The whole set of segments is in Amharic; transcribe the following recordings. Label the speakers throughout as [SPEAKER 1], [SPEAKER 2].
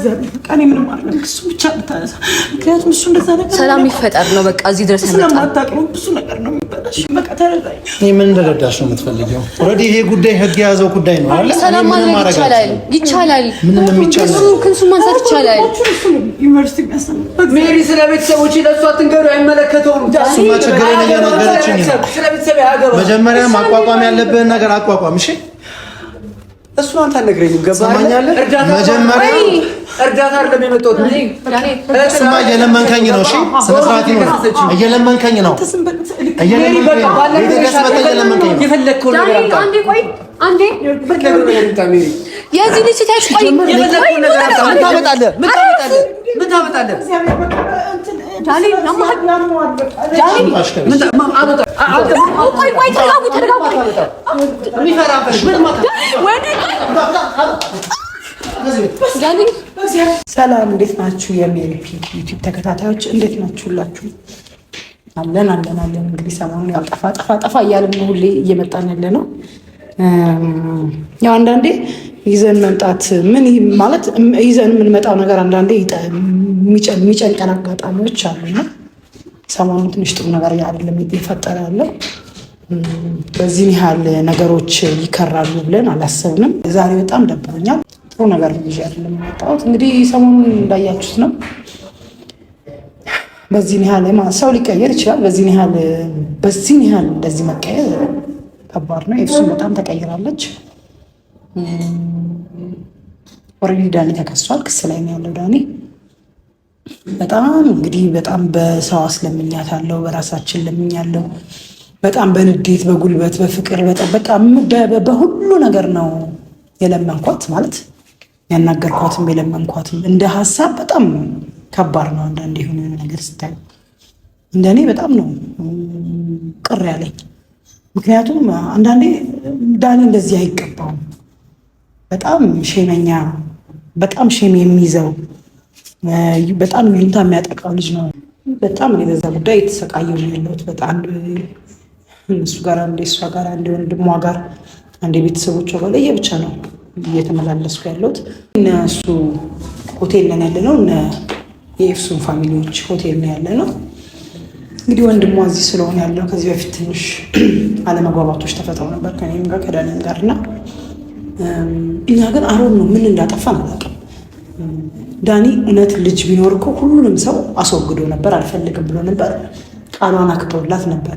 [SPEAKER 1] በእግዚአብሔር ቃኔ ምንም አይደለም። እሱ ብቻ ልታነሳ ምክንያቱም እሱ እንደዛ ነገር
[SPEAKER 2] ሰላም ይፈጠር ነው በቃ እዚህ ድረስ ያመጣ
[SPEAKER 1] ስለማታውቀው ብዙ ነገር ነው የሚበላሽ። በቃ ተረዳኝ።
[SPEAKER 3] እኔ ምን እንደረዳሽ ነው የምትፈልጊው? ኦልሬዲ ይሄ ጉዳይ ህግ የያዘው ጉዳይ ነው አይደል?
[SPEAKER 2] ሰላም ማድረግ ይቻላል። ምንም ይቻላል። ክንሱ ማንሳት ይቻላል።
[SPEAKER 1] ዩኒቨርሲቲ የሚያስተምር
[SPEAKER 4] ሜሪ ስለ ቤተሰቦች ለእሷ ትንገሩ አይመለከተውም።
[SPEAKER 3] እሱማ ችግር የለም ነገረችኝ ነው።
[SPEAKER 4] ስለ ቤተሰብ ያገባ
[SPEAKER 3] መጀመሪያ ማቋቋም ያለብህን ነገር አቋቋም። እሺ
[SPEAKER 4] እሱ አንተ አልነግረኝም። ገባህ?
[SPEAKER 3] መጀመሪያ
[SPEAKER 4] እርዳታ አይደለም የመጣሁት።
[SPEAKER 3] እሱማ እየለመንከኝ ነው። እሺ ስነ ስርዓት ነው። እየለመንከኝ ነው።
[SPEAKER 4] የፈለግከውን ነገር አምጣ።
[SPEAKER 2] አንዴ ቆይ አንዴ
[SPEAKER 4] የፈለግከውን ነገር አምጣ ሜሪ።
[SPEAKER 2] የዚህ ልጅ ታች ቆይ
[SPEAKER 4] የፈለግከውን ነገር አምጣ። ምን ታመጣለህ? ምን ታመጣለህ?
[SPEAKER 2] ጃሊ ለማህ ጃሊ ቆይ ተረጋጉ።
[SPEAKER 4] የሚፈራ ምን ማለት
[SPEAKER 1] ሰላም፣ እንዴት ናችሁ? የሜሪ ፒንክ ዩቲዩብ ተከታታዮች እንዴት ናችሁላችሁ? አለን። እንግዲህ ሰሞኑን ያው ጠፋ እያልን ነው ሁሌ እየመጣን ያለ ነው። ያው አንዳንዴ ይዘን መምጣት ምን ማለት ይዘን የምንመጣው ነገር አንዳንዴ የሚጨንቀን አጋጣሚዎች አሉና ሰሞኑን ትንሽ ጥሩ ነገር አይደለም እየፈጠረ ያለው። በዚህ ያህል ነገሮች ይከራሉ ብለን አላሰብንም። ዛሬ በጣም ደብሮኛል። ጥሩ ነገር ነው ይዤ አይደለም የመጣሁት። እንግዲህ ሰሞኑን እንዳያችሁት ነው። በዚህ ያህል ሰው ሊቀየር ይችላል። በዚህ ያህል እንደዚህ መቀየር ከባድ ነው። ኤፍሱን በጣም ተቀይራለች። ኦልሬዲ ዳኒ ተከሷል። ክስ ላይ ነው ያለው ዳኒ። በጣም እንግዲህ በጣም በሰው አስለምኛታለሁ፣ በራሳችን ለምኛለሁ። በጣም በንዴት በጉልበት በፍቅር በቃ በሁሉ ነገር ነው የለመንኳት። ማለት ያናገርኳትም የለመንኳትም እንደ ሀሳብ በጣም ከባድ ነው። አንዳንዴ የሆነ ነገር ስታይ እንደኔ በጣም ነው ቅር ያለኝ። ምክንያቱም አንዳንዴ ዳኒ እንደዚህ አይገባውም። በጣም ሼመኛ፣ በጣም ሼም የሚይዘው በጣም ይሉንታ የሚያጠቃው ልጅ ነው። በጣም እኔ በዛ ጉዳይ የተሰቃየሁ ነው ያለሁት። በጣም እሱ ጋር አንዴ እሷ ጋር አንዴ ወንድሟ ጋር አንዴ ቤተሰቦቿ ጋር ለየብቻ ነው እየተመላለስኩ ያለሁት። እነሱ ሆቴል ነን ያለ ነው። እነ የኤፍሱን ፋሚሊዎች ሆቴል ነው ያለ ነው። እንግዲህ ወንድሟ እዚህ ስለሆነ ያለው ከዚህ በፊት ትንሽ አለመግባባቶች ተፈጥረው ነበር ከእኔም ጋር ከዳኒም ጋር እና እኛ ግን አሮን ነው ምን እንዳጠፋን አላውቅም። ዳኒ እውነት ልጅ ቢኖር እኮ ሁሉንም ሰው አስወግዶ ነበር። አልፈልግም ብሎ ነበር። ቃሏን አክብሮላት ነበር።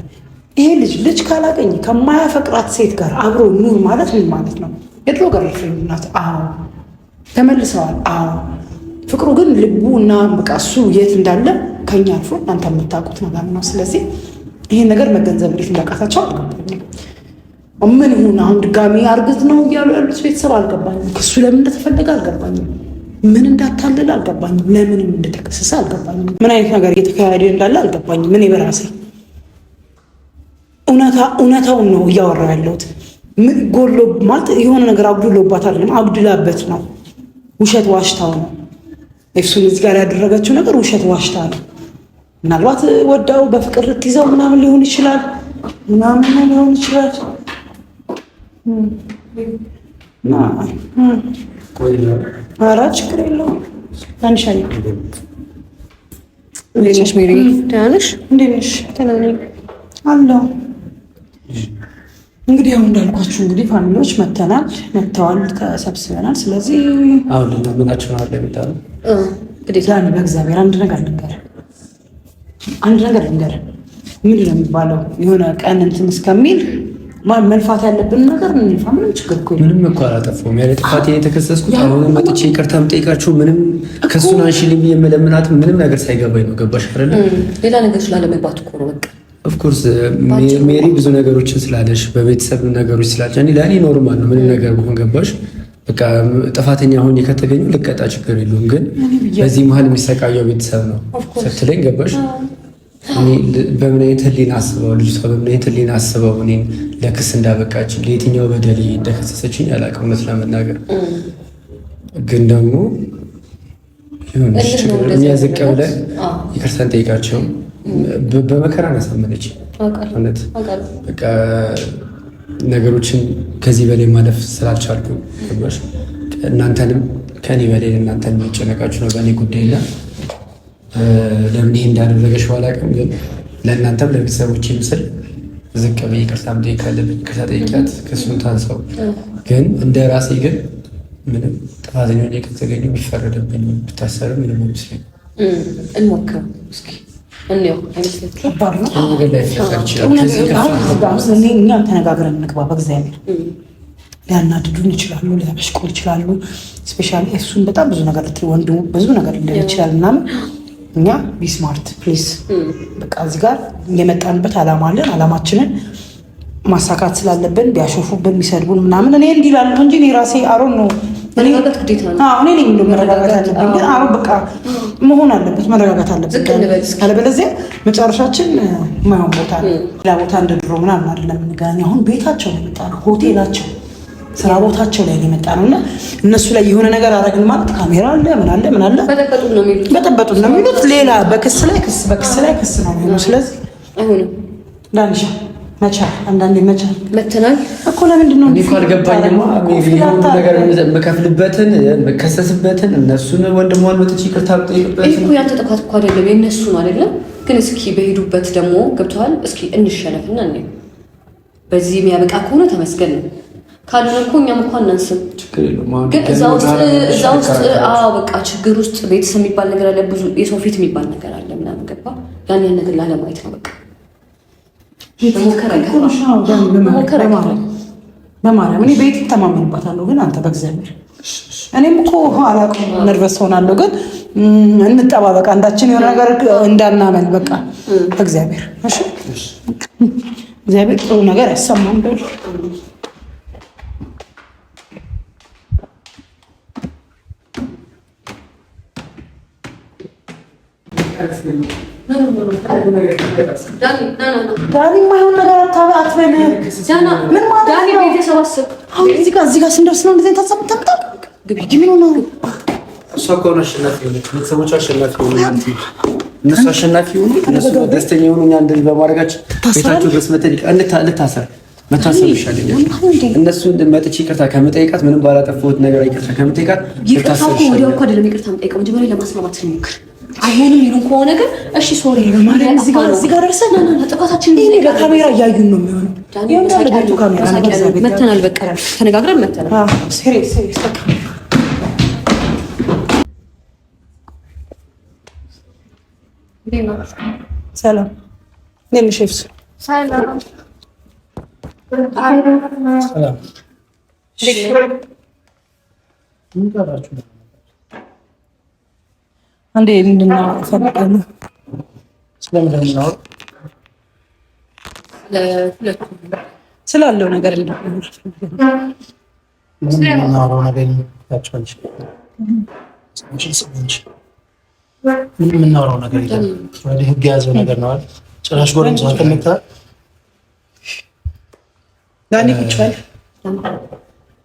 [SPEAKER 1] ይሄ ልጅ ካላገኝ ከማያፈቅራት ሴት ጋር አብሮ ኑር ማለት ምን ማለት ነው? የድሮ ገርልፍሬንድ ናት። አዎ ተመልሰዋል። አዎ ፍቅሩ ግን ልቡ እና በቃ እሱ የት እንዳለ ከኛ አልፎ እናንተ የምታውቁት ነገር ነው። ስለዚህ ይሄን ነገር መገንዘብ እንዴት እንዳቃታቸው አልገባኝም። ምን ይሁን አሁን ድጋሚ አርግዝ ነው እያሉ ያሉት ቤተሰብ አልገባኝም። ክሱ ለምን እንደተፈለገ አልገባኝም። ምን እንዳታለለ አልገባኝም። ለምንም እንደተከሰሰ አልገባኝም። ምን አይነት ነገር እየተካሄደ እንዳለ አልገባኝም። ምን በራሴ እውነታውን ነው እያወራሁ ያለሁት። ምን ጎሎ ማለት የሆነ ነገር አጉድሎባት አይደለም፣ አጉድላበት ነው። ውሸት ዋሽታው ነው። ኤፍሱን እዚህ ጋር ያደረገችው ነገር ውሸት ዋሽታ ነው። ምናልባት ወዳው በፍቅር ልትይዘው ምናምን ሊሆን ይችላል ኧረ ችግር የለውም። ታንሻይ
[SPEAKER 2] እንዴት ነሽ ሜሪ? ደህና ነሽ?
[SPEAKER 1] እንዴት ነሽ?
[SPEAKER 2] ደህና ነኝ
[SPEAKER 1] አለሁ። እንግዲህ አሁን እንዳልኳችሁ እንግዲህ ፋሚሊዎች መጥተዋል፣ ተሰብስበናል። ስለዚህ
[SPEAKER 4] አሁን ምናችሁ ነው ለሚታው
[SPEAKER 1] እንግዲህ ዳኒ በእግዚአብሔር አንድ ነገር ልንገር። ምንድን ነው የሚባለው? የሆነ ቀን እንትን እስከሚል መልፋት ያለብን ነገር እንልፋ። ምንም ችግር እኮ
[SPEAKER 4] ምንም እኮ አላጠፋሁም። ያለ ጥፋቴ የተከሰስኩት አሁን መጥቼ ይቅርታ የምጠይቃችሁ ምንም ከሱን አንሺልኝ የመለምናት ምንም ነገር ሳይገባኝ ነው። ገባሽ አይደል?
[SPEAKER 2] ሌላ ነገር ስላለመግባት እኮ ነው በቃ።
[SPEAKER 4] ኦፍኮርስ ሜሪ ብዙ ነገሮችን ስላለሽ በቤተሰብ ነገሮች ስላለሽ እኔ ለእኔ ኖርማል ነው ምንም ነገር ቢሆን። ገባሽ? በቃ ጥፋተኛ ሆኜ ከተገኘሁ ልቀጣ፣ ችግር የለውም። ግን በዚህ መሀል የሚሰቃየው ቤተሰብ ነው ስትለኝ ገባሽ? እኔ በምን አይነት ህሊና አስበው ልጅቷ በምን አይነት ህሊና አስበው እኔን ለክስ እንዳበቃች ለየትኛው በደል እንደከሰሰችኝ አላውቅም። እውነት ለመናገር ግን ደግሞ እኛ ዝቅ ብለን ይቅርታ እንጠይቃቸው። በመከራ ያሳመነች እውነት በቃ ነገሮችን ከዚህ በላይ ማለፍ ስላልቻልኩ ገባሽ? እናንተንም ከኔ በላይ እናንተ የሚጨነቃችሁ ነው በእኔ ጉዳይና ለምን ይሄ እንዳደረገሽ ባላውቅም፣ ግን ለእናንተም ለቤተሰቦች ምስል ዝቅ ብዬ ይቅርታ መጠየቅ ካለብኝ ይቅርታ ጠይቂያት ክሱን ታንሳው። ግን እንደ ራሴ ግን ምንም ጥፋተኛ ሆኜ ከተገኘ ቢፈረድብኝ ብታሰርም ምንም አይመስለኝም።
[SPEAKER 2] እንሞክር እስኪ እንየው። አይመስለኝም
[SPEAKER 1] ነገር ላይ እኛም ተነጋግረን እንግባ። በእግዚአብሔር ሊያናድዱን ይችላሉ፣ ሊያበሽቁን ይችላሉ። ስፔሻሊ እሱን በጣም ብዙ ነገር ወንዱ ብዙ ነገር ሊል ይችላል ምናምን። እኛ ቢስማርት ፕሊዝ። በቃ እዚህ ጋር የመጣንበት አላማ አለን። አላማችንን ማሳካት ስላለብን ቢያሾፉብን ቢሰድቡን ምናምን እኔ እንዲህ እላለሁ እንጂ እኔ ራሴ አሮን ነው
[SPEAKER 2] መረጋጋት ግዴታ ነው።
[SPEAKER 1] እኔ ነኝ እንደው መረጋጋት አለብን። ግን አሮን በቃ መሆን አለበት፣ መረጋጋት አለበት። ካለበለዚያ መጨረሻችን ማይሆን ቦታ ነው። ሌላ ቦታ እንደ ድሮ ምናምን አይደለም የምንገናኘው። አሁን ቤታቸው ነው የመጣ ነው፣ ሆቴላቸው ስራ ቦታቸው ላይ የመጣ ነው እና እነሱ ላይ የሆነ ነገር አደረግን ማለት ካሜራ አለ ምን አለ
[SPEAKER 2] በጠበጡን ነው የሚሉት።
[SPEAKER 1] ሌላ በክስ ላይ ክስ በክስ ላይ ክስ ነው የሚሆነው። ስለዚህ
[SPEAKER 2] አይሆንም።
[SPEAKER 1] ዳንሻ መቻል አንዳንዴ መቻል
[SPEAKER 2] መተናል
[SPEAKER 1] እኮ ለምንድን ነው
[SPEAKER 4] እንዲህ ካልገባኝማ ነገር የምከፍልበትን የምከሰስበትን እነሱን ወንድሟን መጥቼ ይቅርታ ብጠይቅበት
[SPEAKER 2] እኮ ያንተ ጥፋት እኮ አይደለም የእነሱ ነው አይደለም። ግን እስኪ በሄዱበት ደግሞ ገብተዋል። እስኪ እንሸነፍና እኔ በዚህ የሚያበቃ ከሆነ ተመስገን ነው። ካልሆነ እኮ እኛም እኮ አናንስም። ግን እዛ ውስጥ በቃ ችግር ውስጥ ቤተሰብ የሚባል ነገር አለ፣ ብዙ የሰው ፊት የሚባል ነገር አለ ምናምን ገባ። ያን ነገር ላለማየት ነው በቃ
[SPEAKER 1] በማርያም እኔ ቤት ተማመንባታለሁ። ግን አንተ በእግዚአብሔር እኔም እኮ አላውቅም ነርቨስ ሆናለሁ። ግን እንጠባበቅ፣ አንዳችን የሆነ ነገር እንዳናመል በቃ በእግዚአብሔር እሺ። እግዚአብሔር ጥሩ ነገር ያሰማን በል። ዳኒ የማይሆን ነገር አትበል። ምን ማለት ነው? እዚህ ጋር ስንደርስ ነው እንደዚህ ታጸብጣ ግቢ ምን ሆነ?
[SPEAKER 4] እሷ እኮ ነው አሸናፊ ሆነች። ቤተሰቦቿ አሸናፊ ሆኑ፣ እነሱ አሸናፊ ሆኑ፣ እነሱ ደስተኛ ሆኑ። እኛ እንደዚህ በማድረጋችን ቤታቸው ድረስ ልታሰር መታሰብ ይሻለኛል። እነሱ መጥቼ ይቅርታ ከመጠየቃት ምንም ባላጠፋሁት ነገር ይቅርታ ከመጠየቃት
[SPEAKER 2] ይቅርታ ወዲያው እኮ አይደለም ይቅርታ የምጠይቀው መጀመሪያ ለማስማማት ስንሞክር አይሆንም ይሉን ከሆነ ግን እሺ ሶሪ በማለት እዚህ ጋር ደርሰን ጥፋታችን
[SPEAKER 1] በካሜራ እያዩን ነው የሚሆነው።
[SPEAKER 2] መተናል በቃ ተነጋግረን መተናል።
[SPEAKER 1] ሰላም ሼፍስ አንዴ እንድናወራ እፈልጋለሁ። ስላለው ነገር
[SPEAKER 3] የምናወራው ነገር የለም። ህግ የያዘው ነገር ነው። ጭራሽ ጎረምሳ ከመጣ
[SPEAKER 1] ዳኒ ቁጭ በል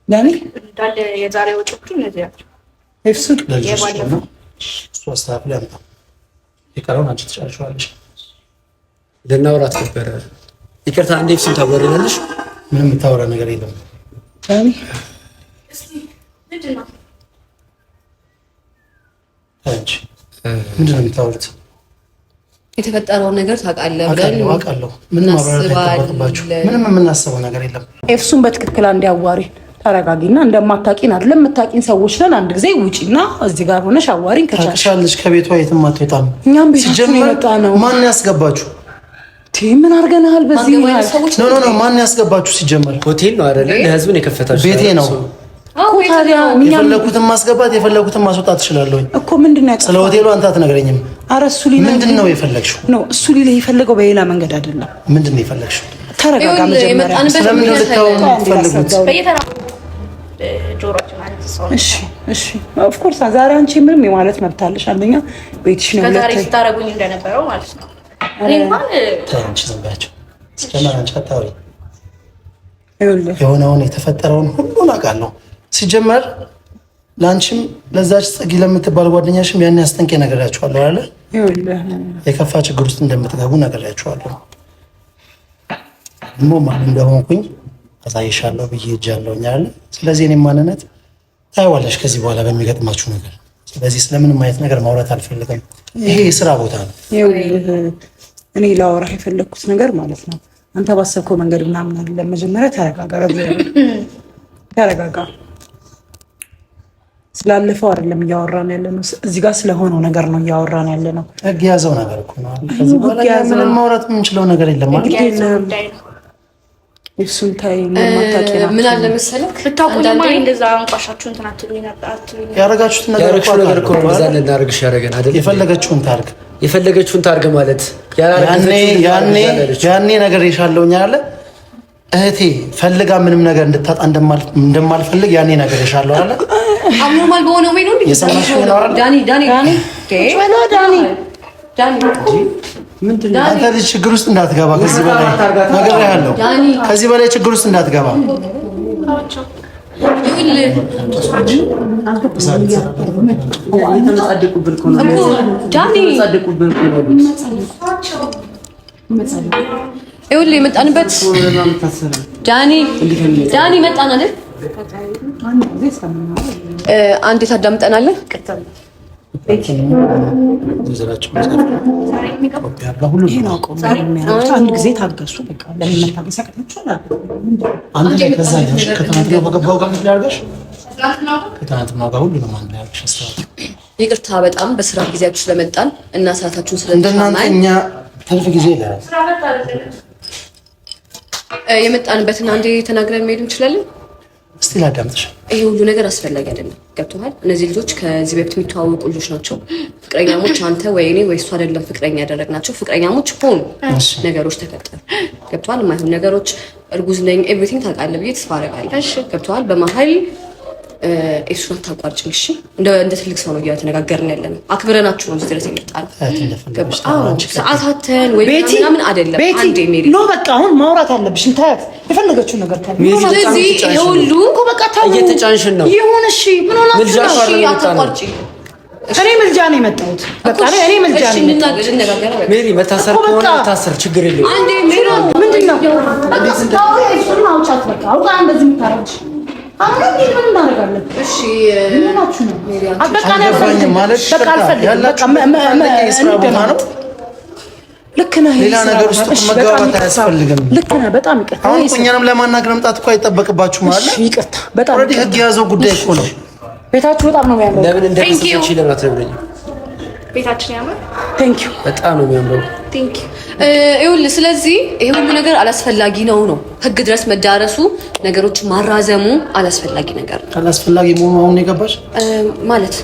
[SPEAKER 1] ዳኒ
[SPEAKER 5] እንዳለ የዛሬ ወጪዎቹ እነዚህ ናቸው።
[SPEAKER 1] ኤፍሱን
[SPEAKER 3] እሱ አስተካክል ያምጣ። የቀረውን አንቺ ትጨርሻለሽ።
[SPEAKER 4] ልናወራት ነበረ። ይቅርታ አንዴ ኤፍሱን ታወሪናለሽ።
[SPEAKER 3] ምንም የምታወራ ነገር የለም
[SPEAKER 1] ዳኒ።
[SPEAKER 3] አንቺ ምንድን ነው የምታወሩት?
[SPEAKER 2] የተፈጠረውን ነገር ታውቃለህ ብለን
[SPEAKER 3] አውቃለሁ። ምንም ማብራራት አይጠበቅባችሁ። ምንም የምናስበው ነገር የለም።
[SPEAKER 1] ኤፍሱን በትክክል አንዴ አዋሪ። ተረጋጊና እንደማታውቂን አይደለም የምታውቂን ሰዎች ነን። አንድ ጊዜ ውጪና እዚህ ጋር ሆነሽ አዋሪን።
[SPEAKER 3] ከቻልሽ ከቤቷ የትም አትወጣም።
[SPEAKER 1] እኛም ቤታችን የመጣ ነው።
[SPEAKER 3] ማን ያስገባችሁ?
[SPEAKER 1] ምን አድርገናል? በዚህ
[SPEAKER 3] ኖ ማን ያስገባችሁ? ሲጀመር
[SPEAKER 4] ሆቴል ነው አይደለ? ለህዝብ ነው የከፈታችሁ።
[SPEAKER 3] ቤቴ ነው። የፈለኩትን ማስገባት የፈለኩትን ማስወጣት እችላለሁ
[SPEAKER 1] እኮ። ምንድን ነው
[SPEAKER 3] ስለ ሆቴሉ አንተ አትነግረኝም?
[SPEAKER 1] ኧረ እሱ ሊል
[SPEAKER 3] ምንድን ነው የፈለግሽው?
[SPEAKER 1] ነው እሱ ሊል የፈለገው በሌላ መንገድ አይደለም።
[SPEAKER 3] ምንድን ነው የፈለግሽው?
[SPEAKER 1] ተረጋጋ መጀመሪያ።
[SPEAKER 3] ስለምን ነው ልታወሩ የምትፈልጉት?
[SPEAKER 1] እሺ ኦፍ ኮርስ ዛሬ አንቺ ምንም የማለት መብት አለሽ። አንደኛ ቤትሽ ነው።
[SPEAKER 5] ከዛሬ ስታረጉኝ እንደነበረው ማለት ነው።
[SPEAKER 3] አንቺ ዝም በያቸው። ሲጀመር አንቺ አታውሪ። የሆነውን የተፈጠረውን ሁሉን አውቃለሁ። ሲጀመር ለአንቺም ለዛች ጽጌ ለምትባል ጓደኛሽም ያን አስጠንቄ ነግሬያቸዋለሁ አይደል? የከፋ ችግር ውስጥ እንደምትገቡ ነግሬያቸዋለሁ። ደግሞ ማን እንደሆንኩኝ አሳይሻለሁ ብዬ እጃለሁኝ አይደል? ስለዚህ እኔ ማንነት ታይዋለሽ ከዚህ በኋላ በሚገጥማችሁ ነገር። ስለዚህ ስለምንም አይነት ነገር ማውራት አልፈልግም። ይሄ የስራ ቦታ ነው።
[SPEAKER 1] እኔ ላወራህ የፈለግኩት ነገር ማለት ነው አንተ ባሰብከው መንገድ ምናምን አይደለም። መጀመሪያ ተረጋጋ። ስላለፈው አይደለም እያወራን ያለ ነው። እዚህ ጋር ስለሆነው ነገር ነው እያወራን ያለ ነው።
[SPEAKER 3] ህግ ያዘው ነገር እኮ ነው። ከዚህ በኋላ ምንም ማውራት የምንችለው ነገር የለም ማለት ነው።
[SPEAKER 1] እሱን ታይ ምን
[SPEAKER 2] አለ መሰለህ
[SPEAKER 5] ብታውቁኝማ እንደዛ አንቋሻችሁ እንትን አትሉኝ ነበር።
[SPEAKER 3] ያረጋችሁትን ነገር እኮ በዛ ልናደርግሽ ያደረገን አይደል? የፈለገችውን ታርግ ማለት ያኔ ነገር ይሻለውኛ አለ እህቴ ፈልጋ ምንም ነገር እንድታጣ እንደማልፈልግ ያኔ ነገር ይሻለው አለ።
[SPEAKER 2] አብኖርማል በሆነ ወይ ነው
[SPEAKER 3] ዳኒ አንተ ልጅ ችግር ውስጥ እንዳትገባ ከዚህ በላይ ነገር ያለው ከዚህ በላይ ችግር ውስጥ እንዳትገባ።
[SPEAKER 2] ይኸውልህ የመጣንበት ዳኒ መጣን አይደል? አንዴ ታዳምጠናለህ?
[SPEAKER 1] አንድ ጊዜ ታገሱ። በቃ ለምን መታገስ ያቅታችኋል?
[SPEAKER 3] አንድ ላይ ከዛ ያሽ ከተናንትና በገባው ጋር ምትላርገሽ ከተናንትና ጋር ሁሉ ነው አንድ ያልሽ አስተዋል።
[SPEAKER 2] ይቅርታ በጣም በስራ ጊዜያችሁ ስለመጣን እና ሰዓታችሁን
[SPEAKER 3] እንደናንተ እኛ ትርፍ ጊዜ ይላል
[SPEAKER 2] የመጣንበትን አንዴ ተናግረን መሄድ እንችላለን።
[SPEAKER 3] እስቲ ላዳምጥሽ።
[SPEAKER 2] ይሄ ሁሉ ነገር አስፈላጊ አይደለም። ገብቶሃል? እነዚህ ልጆች ከዚህ በፊት የሚተዋወቁ ልጆች ናቸው። ፍቅረኛሞች አንተ ወይ እኔ ወይ እሱ አይደለም ፍቅረኛ ያደረግናቸው። ፍቅረኛሞች ሆኑ፣ ነገሮች ተፈጠሩ። ገብቶሃል? የማይሆን ነገሮች እርጉዝ ነኝ ኤቭሪቲንግ ታውቃለህ ብዬ ተስፋ አደርጋለሁ። ገብቶሃል? በመሀል እሱን አታቋርጭኝ እሺ። እንደ ትልቅ ሰው ነው እየተነጋገርን ያለነው። አክብረናችሁ ነው እዚህ ድረስ የመጣነው። ሰዓታትን ወይ ምናምን አይደለም። አንዴ ሜሪ
[SPEAKER 1] ኖ በቃ አሁን ማውራት አለብሽ። እንታያት የፈለገችው ነገር ካለ
[SPEAKER 2] ስለዚህ ይሄ ሁሉ
[SPEAKER 1] እኮ በቃ ታው
[SPEAKER 4] እየተጫንሽን ነው።
[SPEAKER 1] ይሁን እሺ። ምን ሆናችሁ ነው?
[SPEAKER 2] እሺ አታቋርጭኝ።
[SPEAKER 1] እኔ ምልጃ ነው የመጣሁት። በቃ እኔ ምልጃ ነው የመጣሁት።
[SPEAKER 4] ሜሪ መታሰር ከሆነ መታሰር ችግር የለውም።
[SPEAKER 2] አንዴ ሜሪ
[SPEAKER 1] ምንድነው በቃ ታው እሱን አውጫት። በቃ አውቃ እንደዚህ የምታረግሽ አሁን ምን እናደርጋለን? እሺ ምን ናችሁ ነው? በቃ አልፈልግም ማለት በቃ አልፈልግም። በቃ እንደማለት ልክ ነህ።
[SPEAKER 3] ሌላ ነገር ውስጥ መግባባት አያስፈልግም።
[SPEAKER 1] ልክ ነህ። በጣም ይቅርታ።
[SPEAKER 3] አሁን እኛንም ለማናገር መምጣት እኮ አይጠበቅባችሁ ማለት
[SPEAKER 1] ነው። ይቅርታ በጣም
[SPEAKER 3] ኦልሬዲ ህግ የያዘው ጉዳይ እኮ ነው።
[SPEAKER 1] ቤታችሁ በጣም ነው የሚያምረው።
[SPEAKER 4] ለምን እንደተሰጠች ለምን አትነግረኝም?
[SPEAKER 5] ቤታችን ያምራል።
[SPEAKER 1] ቴንክ ዩ
[SPEAKER 4] በጣም ነው የሚያምረው።
[SPEAKER 5] ቴንክ ዩ
[SPEAKER 2] ይኸውልህ ስለዚህ ይሄ ሁሉ ነገር አላስፈላጊ ነው ህግ ድረስ መዳረሱ ነገሮች ማራዘሙ አላስፈላጊ ነገር ነው።
[SPEAKER 3] አላስፈላጊ መሆኑ አሁን የገባሽ
[SPEAKER 2] ማለት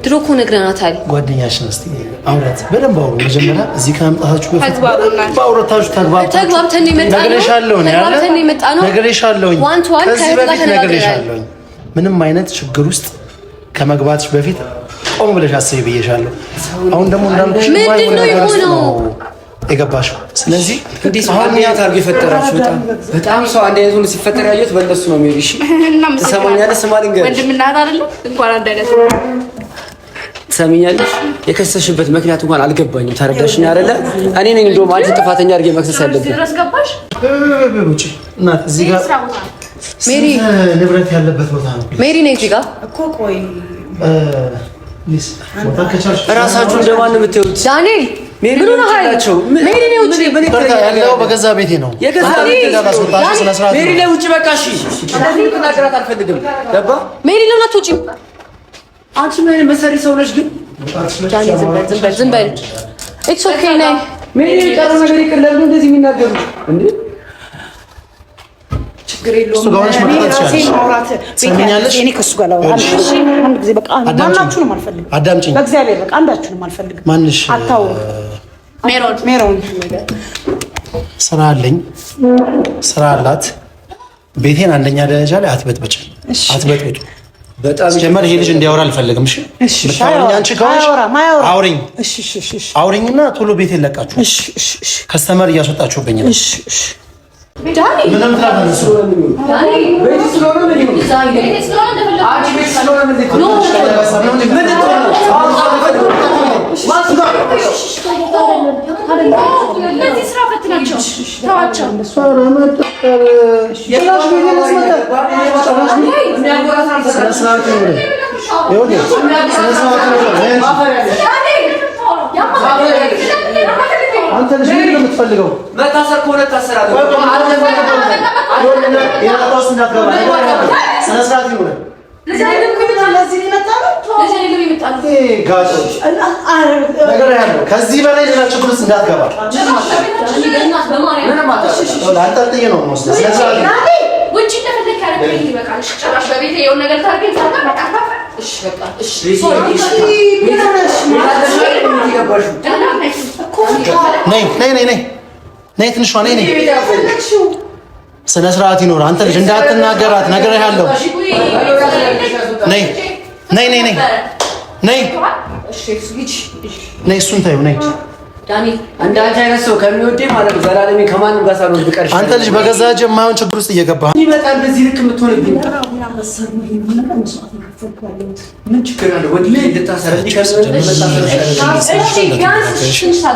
[SPEAKER 2] ድሮ እኮ ነግረናታል።
[SPEAKER 3] ጓደኛሽን እስቲ አውራት በደንብ አውሩ። መጀመሪያ እዚህ ከመምጣታችሁ በፊት ባውራታችሁ
[SPEAKER 2] ተግባብተን
[SPEAKER 3] ነግሬሻለሁ
[SPEAKER 2] ነው
[SPEAKER 3] ነግሬሻለሁ። ከዚህ በፊት ነግሬሻለሁ። ምንም አይነት ችግር ውስጥ ከመግባትሽ በፊት ቆም ብለሽ አስቢ ብዬሻለሁ። አሁን ደግሞ እንዳልኩሽ
[SPEAKER 2] ምንድን ነው የሆነው
[SPEAKER 3] የገባሽው? ስለዚህ
[SPEAKER 4] እንዴት ማንኛት አድርጎ የፈጠራችሁ በጣም ሰው አንድ አይነት ሆኖ ሲፈጠር ያየሁት በእነሱ ነው። ሜሪ እሺ ትሰማኛለሽ? ስማ ልንገርሽ፣
[SPEAKER 5] ወንድምና እህት አይደለም እንኳን አንድ አይነት
[SPEAKER 4] ትሰሚኛለሽ? የከሰሽበት ምክንያት እንኳን አልገባኝም። ተረዳሽኝ አይደለ? እኔ ነኝ እንደውም አንቺ ጥፋተኛ አድርጌ መክሰስ ያለብኝ።
[SPEAKER 5] ድረስ ገባሽ?
[SPEAKER 3] ውጪ እናት እዚህ ጋር
[SPEAKER 2] ሜሪ
[SPEAKER 3] ንብረት ያለበት ቦታ ነው።
[SPEAKER 2] ሜሪ ነኝ እዚህ ጋር
[SPEAKER 1] እኮ ቆይ
[SPEAKER 4] እራሳችሁ እንደማን ነው የምትይዩት?
[SPEAKER 2] ዳንኤል
[SPEAKER 4] ሜሪ ናቸው። ሜሪ ነው ውጪ።
[SPEAKER 3] ያለው በገዛ ቤቴ ነው።
[SPEAKER 4] የገዛ ቤቴ ሜሪ ላይ ውጪ። በቃ እሺ፣ እንደዚህ ተናገራት አልፈልግም። ገባ?
[SPEAKER 2] ሜሪ ለምን አትወጪም?
[SPEAKER 4] አንቺ ምን መሰሪ ሰው ነሽ ግን?
[SPEAKER 2] ዳኒ ዝም በል ኢትስ ኦኬ ነይ።
[SPEAKER 4] ሜሪ የቀረው ነገር ይቀላል እንደዚህ የሚናገሩት እንዴ?
[SPEAKER 1] ችግር የለውም። እኔ ከእሱ ጋር አንድ ጊዜ በቃ ማናችሁንም አልፈልግም።
[SPEAKER 3] አዳምጪኝ
[SPEAKER 1] በእግዚአብሔር በቃ አንዳችሁንም አልፈልግም።
[SPEAKER 3] ማንሽ
[SPEAKER 1] አታውሩ። ሜሮን
[SPEAKER 3] ስራ አለኝ፣ ስራ አላት። ቤቴን አንደኛ ደረጃ ላይ አትበጥብጭ፣ አትበጥብጡ። በጣም ጀመር። ይሄ ልጅ እንዲያወራ አልፈልግም። እሺ ምታወሪኝ አንቺ ከሆነሽ አውሪኝ። አውሪኝና ቶሎ ቤቴን ለቃችሁ። ከስተመር እያስወጣችሁብኝ ነው።
[SPEAKER 2] ዳኒ
[SPEAKER 3] ምንም ታደርሱ
[SPEAKER 2] ዳኒ
[SPEAKER 4] ቤት ስለሆነ ምን ይሁን?
[SPEAKER 2] ቤት ስለሆነ
[SPEAKER 4] አንቺ ቤት ስለሆነ ምን ልትሆን? ምን ልትሆን?
[SPEAKER 5] እነዚህ ስራ ፈት ናቸው። ተዋቸው።
[SPEAKER 3] አንተ ልጅ ምን የምትፈልገው?
[SPEAKER 4] መታሰር ከሆነ ታሰራለህ።
[SPEAKER 3] ከዚህ በላይ ሌላ ችግር ውስጥ እንዳትገባ ነይ ትንሿ ነይ። ስነ ስርዓት ይኖር። አንተ ልጅ እንዳትናገራት ነግሬሃለሁ። ነይ ነይ ነይ ነይ ነይ ነይ። እሱን ታዩ ነይ።
[SPEAKER 2] ዳኒ
[SPEAKER 4] አንዳንተ አይነት ሰው ከሚወደኝ ማለት ነው ዘላለሜ ከማንም ጋር ሳልሆን ብቀርሽ።
[SPEAKER 3] አንተ ልጅ በገዛ እጅ የማይሆን ችግር ውስጥ እየገባህ
[SPEAKER 4] ይመጣል። በዚህ ልክ የምትሆንብኝ ምን ችግር አለ? ወድ ላይ እንድታሰር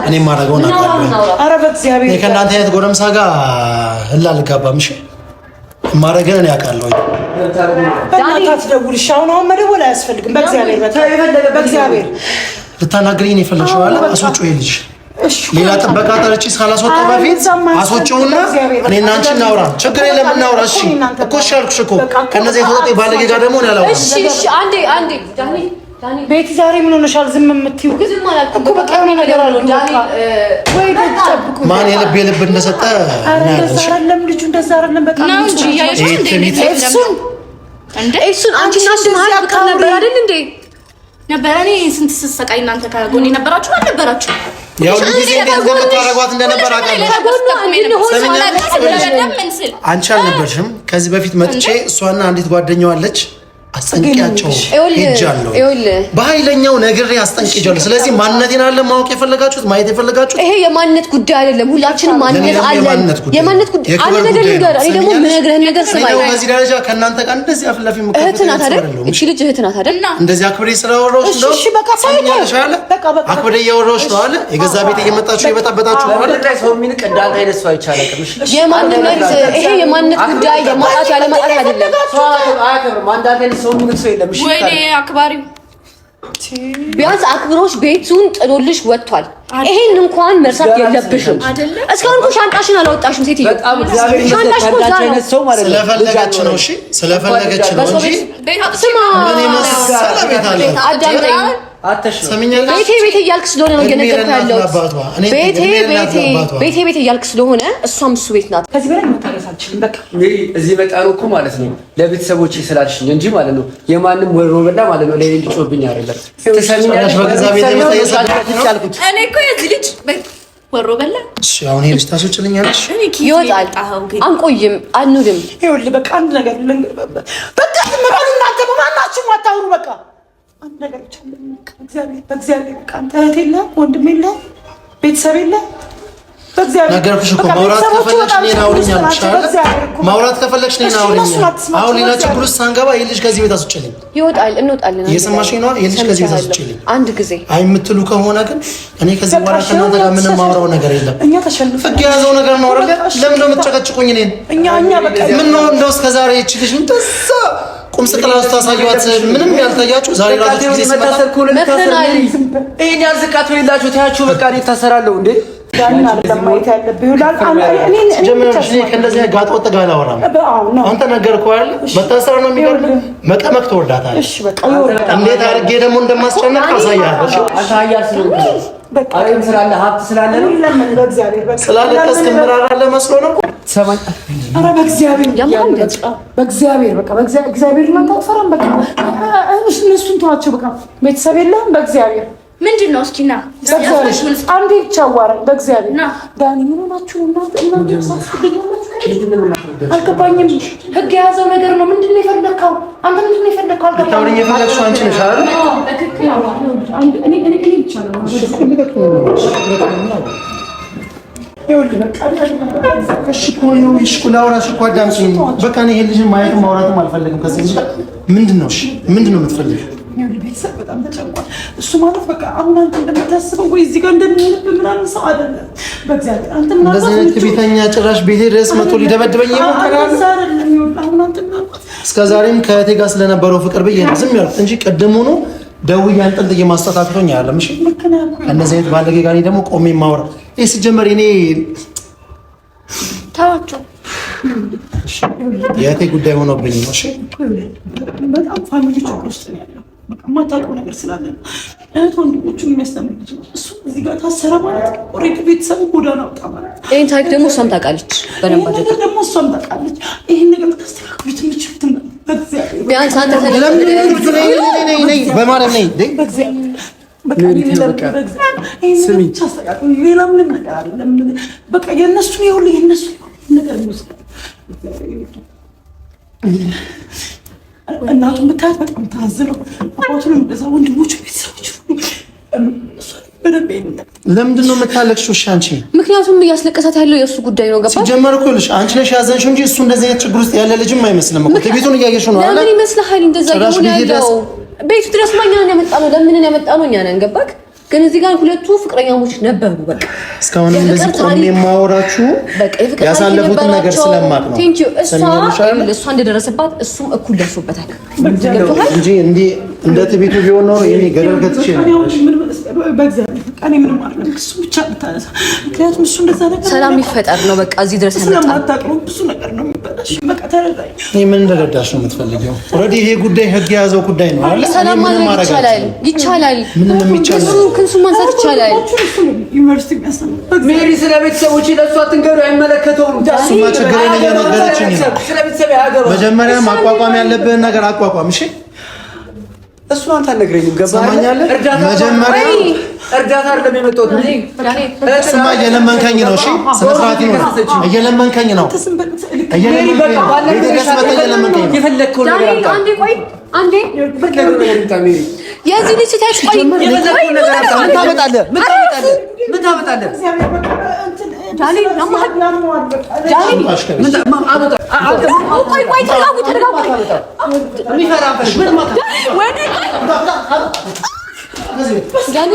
[SPEAKER 3] እኔ የማደርገውን አውቃለሁ።
[SPEAKER 1] ኧረ በእግዚአብሔር
[SPEAKER 3] ከእናንተ አይነት ጎረምሳ ጋር አልጋባም። እሺ የማደርገውን ያውቃለሁ።
[SPEAKER 1] በእናትህ አትደውልሽ። አሁን መደወል አያስፈልግም። በእግዚአብሔር
[SPEAKER 3] ልታናግረኝ ነው የፈለግሽው አለ። አስወጪው ይሄ ልጅ ሌላ ጥበቃ ጠርቼ ሳላስወጣው በፊት አስወጪውና እኔና አንቺ እናውራ። ችግር የለም እናውራ። እሺ እኮ እሺ አልኩሽ እኮ። ከነዚህ የተወጣ ባለጌ ጋር ደግሞ ነው ያላውራ።
[SPEAKER 2] እሺ እሺ አንዴ ዳኒ
[SPEAKER 1] ቤቲ ዛሬ ምን ሆነሻል? ዝም የምትይው ግን
[SPEAKER 2] ዝም አላልኩ
[SPEAKER 1] እኮ በቃ የሆነ ነገር አለ። ዳኒ ወይ ጠብቁ።
[SPEAKER 3] ማን የልብ እንደሰጠ
[SPEAKER 1] እንደዛ አይደለም ልጁ፣ እንደዛ አይደለም። በቃ
[SPEAKER 5] ነው እንጂ ያየሽ
[SPEAKER 2] እሱን አንቺ እና እሱ መሀል ፍቅር ነበር አይደል እንዴ?
[SPEAKER 5] ነበረ። እኔ ስንት ስሰቃይ እናንተ ከጎኔ ነበራችሁ አልነበራችሁ?
[SPEAKER 3] ያው ጊዜ እንደምታረጓት እንደነበር አውቃለሁ። አንቺ አልነበርሽም። ከዚህ በፊት መጥቼ እሷና አንዲት ጓደኛዋ አለች አስጠንቅቂያቸው ሄጃለሁ። በኃይለኛው ነግሬ አስጠንቅቂያለሁ። ስለዚህ ማንነቴን አለ ማወቅ የፈለጋችሁት ማየት የፈለጋችሁት
[SPEAKER 2] ይሄ የማንነት ጉዳይ አይደለም። ሁላችንም ማንነት አለን። የማንነት ጉዳይ አንድ ነገር ልንገር። እኔ ደግሞ የምነግርህን ነገር ስማኝ።
[SPEAKER 3] በዚህ ደረጃ ከእናንተ ጋር እንደዚህ አፍላፊ
[SPEAKER 2] እህት ናት አይደል? እቺ ልጅ እህት ናት አይደል?
[SPEAKER 3] እንደዚህ አክብሬ ስላወራሁሽ ነው።
[SPEAKER 1] እሺ በቃ
[SPEAKER 3] ሰምኛለሽ አለ። አክብሬ እያወራሁሽ ነው አለ። የገዛ ቤት እየመጣችሁ የበጣበጣችሁ ነው አለ።
[SPEAKER 4] ሰው የሚንቅ እንዳንተ አይነት ሰው አይቻልም።
[SPEAKER 2] የማንነት ይሄ የማንነት ጉዳይ የማጣት ያለ ማጣት አይደለም።
[SPEAKER 4] ሰው አያከብርም። አንዳንድ ሰው የሚንቅ ሰው የለም። እሺ
[SPEAKER 5] ወይኔ አክባሪው
[SPEAKER 2] ቢያንስ አክብሮሽ ቤቱን ጥሎልሽ ወጥቷል። ይሄን እንኳን መርሳት የለብሽም። እስካሁን እኮ ሻንጣሽን አላወጣሽም ሴትዮ።
[SPEAKER 4] በጣም እግዚአብሔር ይመስገን ሰው ማለት ነው።
[SPEAKER 3] ስለፈለገች ነው። እሺ ስለፈለገች ነው እንጂ
[SPEAKER 2] ስማ
[SPEAKER 3] እኔ መሰለ ቤት አለ
[SPEAKER 2] አዳምጠኝ።
[SPEAKER 3] ሰምኛለሽ።
[SPEAKER 2] ቤቴ እያልክ ስለሆነ ነው እየነገርኩህ ያለሁት። ቤቴ እያልክ ስለሆነ እሷም እሱ ቤት ናት።
[SPEAKER 1] ከዚህ በላይ መታረስ አልችልም። በቃ
[SPEAKER 4] እዚህ መጣኑ እኮ ማለት ነው ለቤተሰቦቼ ስላልሽኝ እንጂ ማለት ነው የማንም ወሮ በላ ማለት ነው ለኔ እንድጮብኝ አይደለም።
[SPEAKER 3] ተሰሚኛለሽ። በገዛ ቤት
[SPEAKER 4] ያልኩት
[SPEAKER 5] እኔ እኮ የዚህ ልጅ ወሮ በላ።
[SPEAKER 3] እሺ አሁን ይሄ ልጅ ታስወጭልኛለሽ?
[SPEAKER 2] ይወጣል። አንቆይም፣ አንውልም።
[SPEAKER 1] ይኸውልህ በቃ አንድ ነገር በቃ ዝም በሉ እናንተ። በማናችሁም አታውሩ። በቃ አንድ ነገር ብቻ በእግዚአብሔር በቃ አንተ እህት የለህም፣ ወንድም የለህም፣ ቤተሰብ የለህም። በእግዚአብሔር
[SPEAKER 3] ነገርኩሽ እኮ ማውራት ከፈለግሽ እኔን አውሪኝ አልኩሽ አይደል? ማውራት ከፈለግሽ እኔን አውሪኝ። አሁን ሌላ ችግር ውስጥ ሳንገባ ይሄ ልጅ ከዚህ ቤት አስወጭልኝ።
[SPEAKER 2] ይወጣል፣ እንወጣለን።
[SPEAKER 3] እየሰማሽኝ ነው? ይሄ ልጅ ከዚህ ቤት አስወጭልኝ
[SPEAKER 2] አንድ ጊዜ።
[SPEAKER 3] አይ የምትሉ ከሆነ ግን እኔ ከዚህ በኋላ ከእናንተ ጋር ምንም ማውራው ነገር የለም።
[SPEAKER 1] እኛ ተሸንፈን
[SPEAKER 3] ፍግ የያዘው ነገር ነው አይደል? ለምን ነው የምትጨቀጭቁኝ እኔን?
[SPEAKER 1] እኛ በቃ
[SPEAKER 3] ምን ነው እንደው እስከ ዛሬ እቺ ልጅ እንደዛ ቁም ስቅላ ታሳዩት ምንም ያልታያችሁ ዛሬ ራሱ ጊዜ
[SPEAKER 4] ይሄን ያዝቃት ወይላችሁ ታያችሁ። በቃ እኔ ታሰራለሁ እንዴ?
[SPEAKER 1] ዳንና ለማየት ያለብህ ይላል። እኔ
[SPEAKER 3] ከእንደዚህ ጋጥ ወጥ ጋር አላወራም። አንተ ነገርኩህ አይደል? መታሰር ነው የሚገርምህ። መቀመቅ ትወርዳታለህ።
[SPEAKER 1] እሺ በቃ ይወርዳል።
[SPEAKER 3] እንዴት አድርጌ ደግሞ እንደማስጨነቅ አሳያለሁ።
[SPEAKER 4] አሳያስ ነው አሬም ስላለ ሀብት ስላለ ነው
[SPEAKER 1] ለምን በእግዚአብሔር በቃ
[SPEAKER 3] ስላለ ከስከምራራለ መስሎ ነው
[SPEAKER 4] ሰማኝ።
[SPEAKER 1] ኧረ በእግዚአብሔር በቃ በእግዚአብሔር እናንተ አትፈራም። በቃ እነሱን ተዋቸው። በቃ ቤተሰብ የለም። በእግዚአብሔር
[SPEAKER 5] ምንድን ነው? እስኪ ና
[SPEAKER 1] አንዴ ብቻ አዋራኝ። በእግዚአብሔር ዳኒ ምን ሆናችሁ አልገባኝም። ህግ የያዘው ነገር ነው። ምንድን ነው የፈለግከው አንተ? ምንድን ነው የፈለግከው?
[SPEAKER 3] አልገባኝም። የፈለግሽው አንቺ ነሽ አይደል?
[SPEAKER 1] እኔ ብቻ ነው
[SPEAKER 3] ላውራሽ እኮ አዳምጪኝ። በቃ እኔ ይሄን ልጅ ማየትም ማውራትም አልፈልግም። ከዚህ ምንድን ነው የምትፈልጊው?
[SPEAKER 1] ቤተሰብ በጣም ተጨንቋል። እሱ ማለት በቃ አሁን አንተ እንደምታስበው ወይ እዚህ ጋር እንደምንልብ ምናምን ሰው አይደለም። በእግዚአብሔር አንተ ምናምን
[SPEAKER 3] እንደዚህ አይነት ቤተኛ ጭራሽ ቤቴ ድረስ መጥቶ ሊደበድበኝ ይሞክራል። እስከ ዛሬም ከእቴ ጋር ስለነበረው ፍቅር ብዬ ዝም ያልኩት እንጂ ቀድሞውኑ ደውዬ አንጠልጥዬ ማስተካከለኝ አይደለም። እሺ እንደዚህ አይነት ባለጌ ጋር እኔ ደግሞ ቆሜ ማውራ ይሄ ሲጀመር እኔ
[SPEAKER 5] ታዋቸው
[SPEAKER 3] የእቴ ጉዳይ ሆኖብኝ ነው። እሺ
[SPEAKER 1] በጣም ፋሚሊ ችግር ውስጥ ነው ያለው። በቃ የማታውቀው ነገር ስላለ ነው። እህት ወንድሞቹን የሚያስተምር ልጅ ነው እሱ። እዚህ ጋር ታሰረ ማለት ኦልሬዲ ቤተሰቡ ጎዳና ወጣ ማለት ነው።
[SPEAKER 2] ይሄን ታሪክ ደግሞ እሷም ታውቃለች በደንብ አድርጋ
[SPEAKER 1] ደግሞ እሷም ታውቃለች። ይሄን ነገር ልታስተካክሉት የምትችሉት ነው። በእግዚአብሔር
[SPEAKER 2] ቢያንስ አንተ
[SPEAKER 3] በማለት ነኝ
[SPEAKER 1] ሌላ ምንም ነገር አይደለም። በቃ የእነሱን ይኸውልህ የእነሱን ነገር የሚወስድ እናቱን ብታያት በጣም ታዝነው አባቱንም እንደዛ ወንድሞቹ ቤተሰቦች
[SPEAKER 3] ለምንድን ነው የምታለቅሽው? እሺ አንቺ
[SPEAKER 2] ምክንያቱም እያስለቀሳት ያለው የእሱ ጉዳይ ነው። ገባሽ?
[SPEAKER 3] ሲጀመር እኮ ልሽ አንቺ ነሽ ያዘንሽው እንጂ እሱ እንደዚህ አይነት ችግር ውስጥ ያለ ልጅም አይመስልም እኮ። ቤቱን እያየሽው ነው አይደል?
[SPEAKER 2] ለምን ይመስልሃል እንደዛ ይሆን ያለው? ቤቱ ድረስ ማኛ ነን ያመጣነው። ለምን ያመጣነው እኛ ነን። ገባክ? ግን እዚህ ጋር ሁለቱ ፍቅረኛሞች ነበሩ። በቃ
[SPEAKER 3] እስካሁን እንደዚህ ቆሜ የማወራችሁ ያሳለፉትን ነገር ስለማቅ ነው።
[SPEAKER 2] እሷ እንደደረሰባት እሱም እኩል ደርሶበታል
[SPEAKER 3] እንጂ እንደ ቤቱ ቢሆን ነው ይሄ ገደል ከትቼ ነው።
[SPEAKER 2] ሰላም ይፈጠር ነው በቃ እዚህ ድረስ
[SPEAKER 3] ምን እንደረዳሽ ነው የምትፈልጊው? ኦልሬዲ ይሄ ጉዳይ ህግ የያዘው ጉዳይ ነው አይደል?
[SPEAKER 2] ሰላም ማድረግ ይቻላል። ምንም የሚቻለው ክንሱን ማንሳት ይቻላል።
[SPEAKER 4] ሜሪ ስለ ቤተሰቦች ለእሷ ትንገሩ አይመለከተውም።
[SPEAKER 3] እሱማ ችግሬን እየነገረችኝ ነው። መጀመሪያ ማቋቋም ያለብህን ነገር አቋቋም። እሺ
[SPEAKER 4] እሱን አንተ አልነግረኝም። ገባህ?
[SPEAKER 3] መጀመሪያ
[SPEAKER 4] እርዳታ አይደለም የመጣሁት።
[SPEAKER 3] እሱማ እየለመንከኝ ነው። እሺ ስነ ስርዓት ይኖር። እየለመንከኝ ነው።
[SPEAKER 4] የፈለግከው ነገር
[SPEAKER 2] አንዴ ቆይ አንዴ የዚህ ልጅ ታሽ ቆይ ምን ታመጣለህ? ዳኒ